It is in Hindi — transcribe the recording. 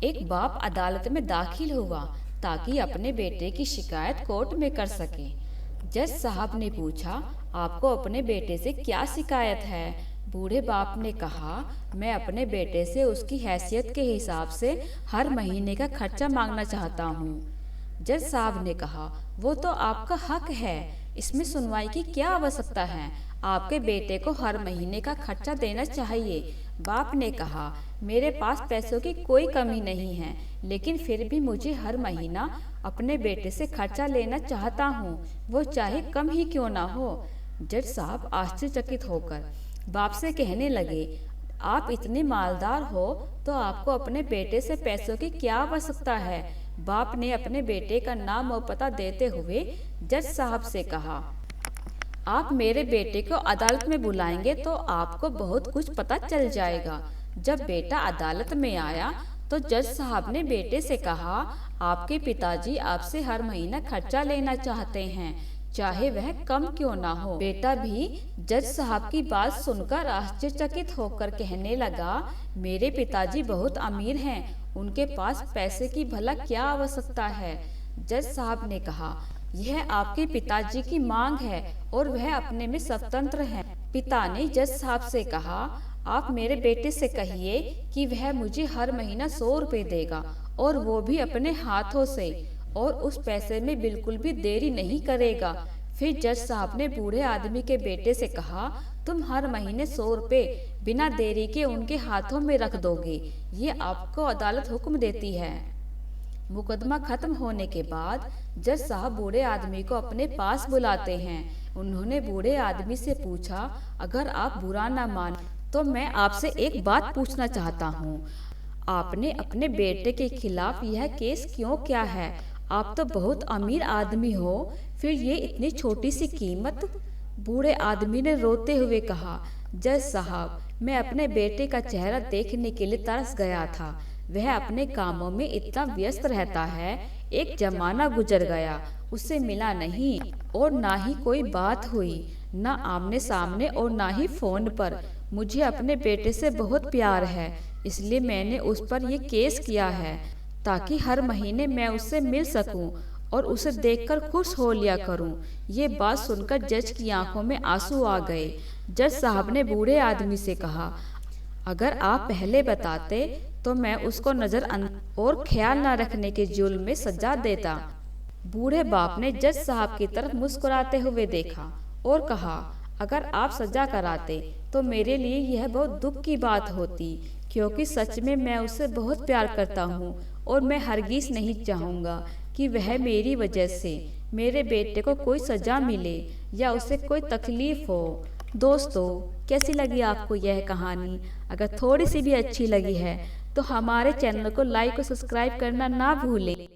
एक बाप अदालत में दाखिल हुआ ताकि अपने बेटे की शिकायत कोर्ट में कर सके। जज साहब ने पूछा, आपको अपने बेटे से क्या शिकायत है? बूढ़े बाप ने कहा, मैं अपने बेटे से उसकी हैसियत के हिसाब से हर महीने का खर्चा मांगना चाहता हूँ। जज साहब ने कहा, वो तो आपका हक है, इसमें सुनवाई की क्या आवश्यकता है? आपके बेटे को हर महीने का खर्चा देना चाहिए। बाप ने कहा, मेरे पास पैसों की कोई कमी नहीं है, लेकिन फिर भी मुझे हर महीना अपने बेटे से खर्चा लेना चाहता हूँ, वो चाहे कम ही क्यों ना हो। जज साहब आश्चर्यचकित होकर बाप से कहने लगे, आप इतने मालदार हो तो आपको अपने बेटे से पैसों की क्या आवश्यकता है? बाप ने अपने बेटे का नाम और पता देते हुए जज साहब से कहा, आप मेरे बेटे को अदालत में बुलाएंगे तो आपको बहुत कुछ पता चल जाएगा। जब बेटा अदालत में आया तो जज साहब ने बेटे से कहा, आपके पिताजी आपसे हर महीना खर्चा लेना चाहते हैं, चाहे वह कम क्यों ना हो। बेटा भी जज साहब की बात सुनकर आश्चर्यचकित होकर कहने लगा, मेरे पिताजी बहुत अमीर हैं, उनके पास पैसे की भला क्या आवश्यकता है। जज साहब ने कहा, यह आपके पिताजी की मांग है और वह अपने में स्वतंत्र हैं। पिता ने जज साहब से कहा, आप मेरे बेटे से कहिए कि वह मुझे हर महीना 100 रुपए देगा और वो भी अपने हाथों से, और उस पैसे में बिल्कुल भी देरी नहीं करेगा। फिर जज साहब ने बूढ़े आदमी के बेटे से कहा, तुम हर महीने 100 रुपए बिना देरी के उनके हाथों में रख दोगे, ये आपको अदालत हुक्म देती है। मुकदमा खत्म होने के बाद जज साहब बूढ़े आदमी को अपने पास बुलाते हैं। उन्होंने बूढ़े आदमी से पूछा, अगर आप बुरा ना माने तो मैं आपसे एक बात पूछना चाहता हूँ, आपने अपने बेटे के खिलाफ यह केस क्यों किया है? आप तो बहुत अमीर आदमी हो, फिर ये इतनी छोटी सी कीमत? बूढ़े आदमी ने रोते हुए कहा, जज साहब, मैं अपने बेटे का चेहरा देखने के लिए तरस गया था, वह अपने कामों में इतना व्यस्त रहता है, एक जमाना गुजर गया, उससे मिला नहीं और ना ही कोई बात हुई, ना आमने सामने और ना ही फोन पर। मुझे अपने बेटे से बहुत प्यार है, इसलिए मैंने उस पर यह केस किया है, ताकि हर महीने मैं उससे मिल सकूं और उसे देखकर खुश हो लिया करूं। ये बात सुनकर जज की आंखों में आंसू आ गए। जज साहब ने बूढ़े आदमी से कहा, अगर आप पहले बताते तो मैं उसको नजर और ख्याल न रखने के जुर्म में सजा देता। बूढ़े बाप ने जज साहब की तरफ मुस्कुराते हुए देखा और कहा, अगर आप सजा कराते तो मेरे लिए यह बहुत दुख की बात होती, क्योंकि सच में मैं उससे बहुत प्यार करता हूँ और मैं हरगिज नहीं चाहूँगा कि वह मेरी वजह से मेरे बेटे को कोई सजा मिले या उसे कोई तकलीफ हो। दोस्तों, कैसी लगी आपको यह कहानी? अगर थोड़ी सी भी अच्छी लगी है तो हमारे चैनल को लाइक और सब्सक्राइब करना ना भूलें।